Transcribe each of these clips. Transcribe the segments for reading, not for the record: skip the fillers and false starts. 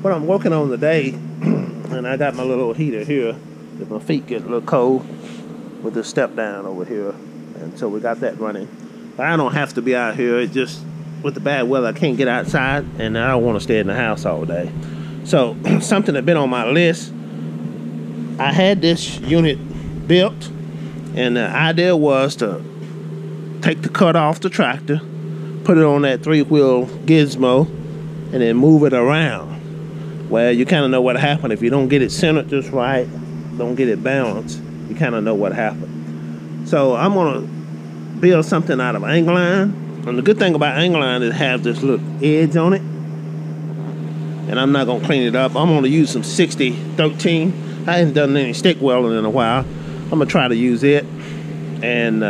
what I'm working on today, and I got my little heater here if my feet get a little cold with the step down over here, and so we got that running. But I don't have to be out here. It just, with the bad weather, I can't get outside, and I don't want to stay in the house all day. So something that been on my list, I had this unit built, and the idea was to take the cut off the tractor, put it on that 3-wheel gizmo, and then move it around. Well, you kind of know what happened. If you don't get it centered just right, don't get it balanced, you kind of know what happened. So I'm going to build something out of angle iron. And the good thing about angle iron is it has this little edge on it. And I'm not going to clean it up. I'm going to use some 6013. I haven't done any stick welding in a while. I'm going to try to use it. And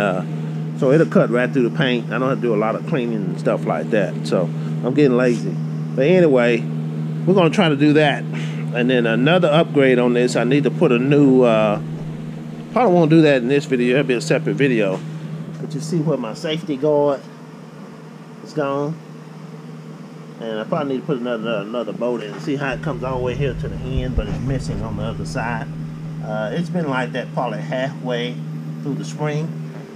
so it'll cut right through the paint. I don't have to do a lot of cleaning and stuff like that. So I'm getting lazy. But anyway, we're going to try to do that. And then another upgrade on this, I need to put a new, probably won't do that in this video. It'll be a separate video. But you see where my safety guard is gone. And I probably need to put another bolt in. See how it comes all the way here to the end, but it's missing on the other side. It's been like that probably halfway through the spring.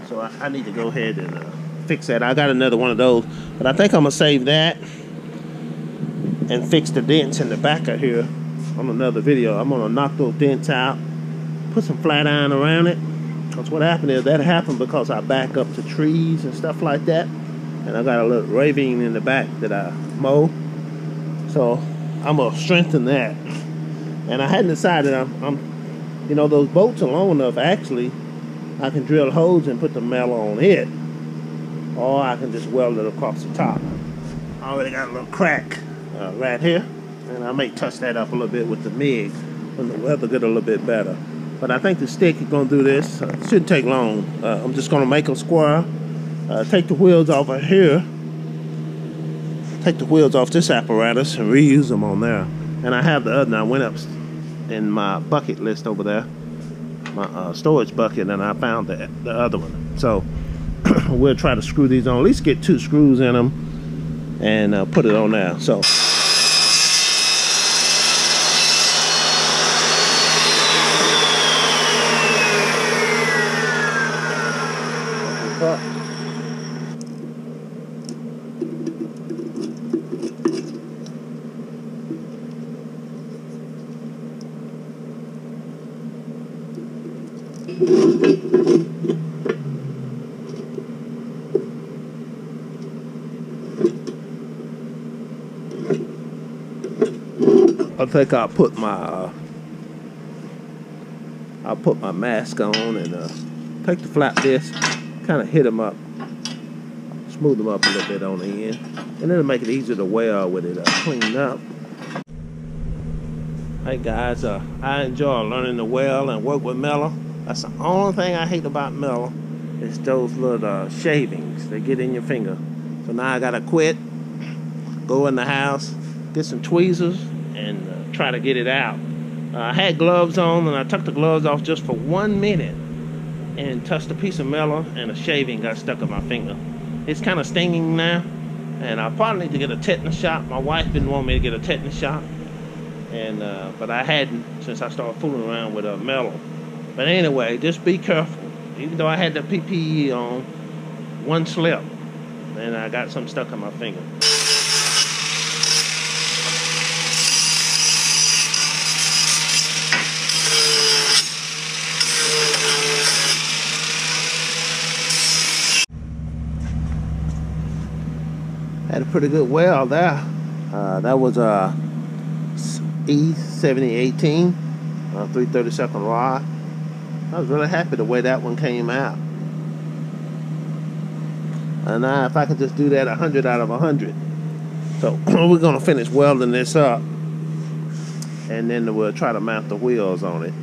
So I need to go ahead and fix that. I got another one of those. But I think I'm going to save that and fix the dents in the back of here on another video. I'm going to knock those dents out, put some flat iron around it. Because what happened is that happened because I back up to trees and stuff like that. And I got a little ravine in the back that I mow. So I'm going to strengthen that. And I hadn't decided, you know, those bolts are long enough, actually, I can drill holes and put the metal on it. Or I can just weld it across the top. I already got a little crack right here, and I may touch that up a little bit with the MIG when the weather get a little bit better. But I think the stick is going to do this. It shouldn't take long. I'm just going to make a square, take the wheels off of here, take the wheels off this apparatus and reuse them on there. And I have the other, I went up in my bucket list over there, my storage bucket, and I found the other one. So we'll try to screw these on, at least get 2 screws in them, and put it on there. So I think I'll put my mask on and take the flap disc, kind of hit them up, smooth them up a little bit on the end, and then it'll make it easier to weld with it cleaned up. Hey guys, I enjoy learning to weld and work with metal. That's the only thing I hate about metal is those little shavings that get in your finger. So now I gotta quit, go in the house, get some tweezers, and try to get it out. I had gloves on, and I took the gloves off just for 1 minute and touched a piece of metal, and a shaving got stuck in my finger. It's kind of stinging now, and I probably need to get a tetanus shot. My wife didn't want me to get a tetanus shot, and but I hadn't since I started fooling around with metal. But anyway, just be careful. Even though I had the PPE on, one slip, and I got something stuck in my finger. Had a pretty good weld there. That was a E7018 3/32 rod. I was really happy the way that one came out. And now if I could just do that 100 out of 100. So we're gonna finish welding this up, and then we'll try to mount the wheels on it.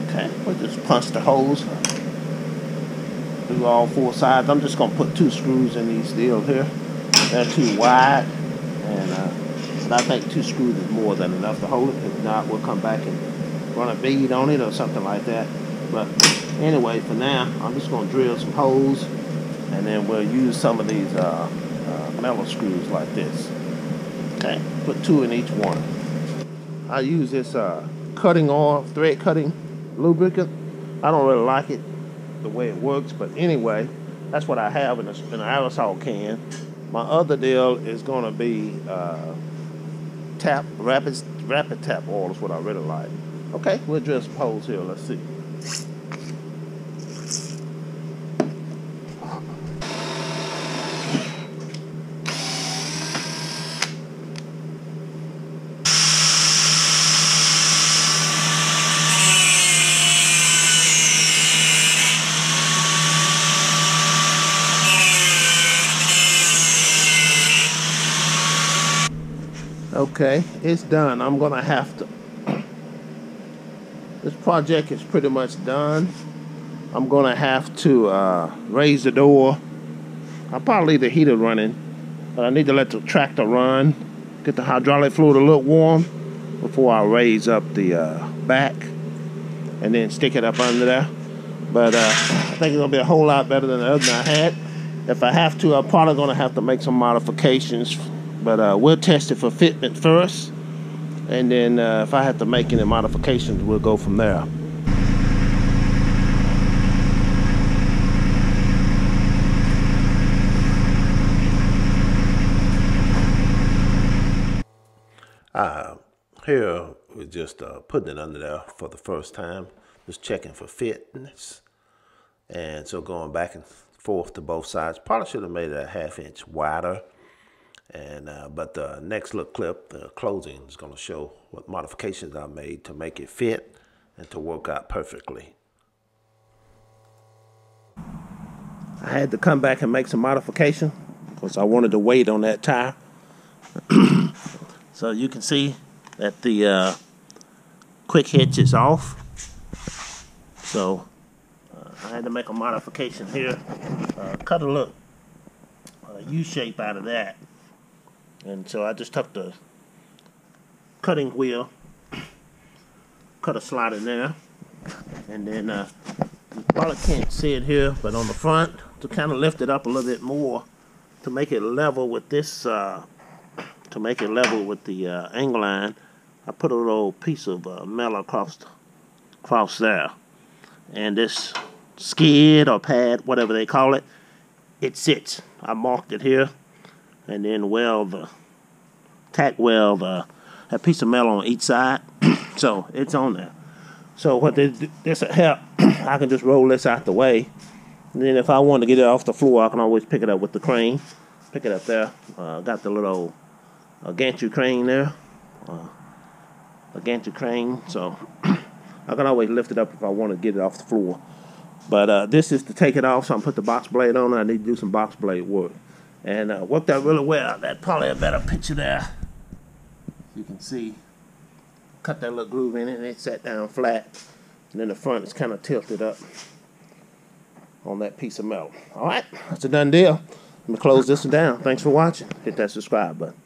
Okay, we'll just punch the holes through all 4 sides. I'm just gonna put 2 screws in these steel here. They're too wide, and but I think 2 screws is more than enough to hold it. If not, we'll come back and run a bead on it or something like that. But Anyway, for now, I'm just going to drill some holes, and then we'll use some of these metal screws like this. Okay, put 2 in each one. I use this cutting oil, thread cutting lubricant. I don't really like it the way it works, but anyway, that's what I have in an aerosol can. My other deal is going to be rapid tap oil is what I really like. Okay, we'll drill some holes here. Let's see. Okay, it's done. I'm gonna have to. This project is pretty much done. I'm gonna have to raise the door. I'll probably leave the heater running, but I need to let the tractor run, get the hydraulic fluid a little warm before I raise up the back and then stick it up under there. But I think it's gonna be a whole lot better than the other one I had. If I have to, I'm probably gonna have to make some modifications. But we'll test it for fitment first, and then if I have to make any modifications, we'll go from there. Here we're just putting it under there for the first time, just checking for fitness, and so going back and forth to both sides. Probably should have made it a 1/2 inch wider. And but the next little clip, the closing, is going to show what modifications I made to make it fit and to work out perfectly. I had to come back and make some modification because I wanted to wait on that tire. So you can see that the quick hitch is off. So I had to make a modification here. Cut a little U-shape out of that. And so I just took the cutting wheel, cut a slot in there, and then you probably can't see it here, but on the front, to kind of lift it up a little bit more, to make it level with this, to make it level with the angle line, I put a little piece of metal across there. And this skid or pad, whatever they call it, it sits. I marked it here. And then tack weld that piece of metal on each side. So it's on there. So what this will help, I can just roll this out the way. And then if I want to get it off the floor, I can always pick it up with the crane. Pick it up there. Got the little gantry crane there. A gantry crane. So I can always lift it up if I want to get it off the floor. But this is to take it off, so I'm put the box blade on it. I need to do some box blade work. And worked out really well. That's probably a better picture there. You can see, cut that little groove in it, and it sat down flat. And then the front is kind of tilted up on that piece of metal. All right, that's a done deal. Let me close this one down. Thanks for watching. Hit that subscribe button.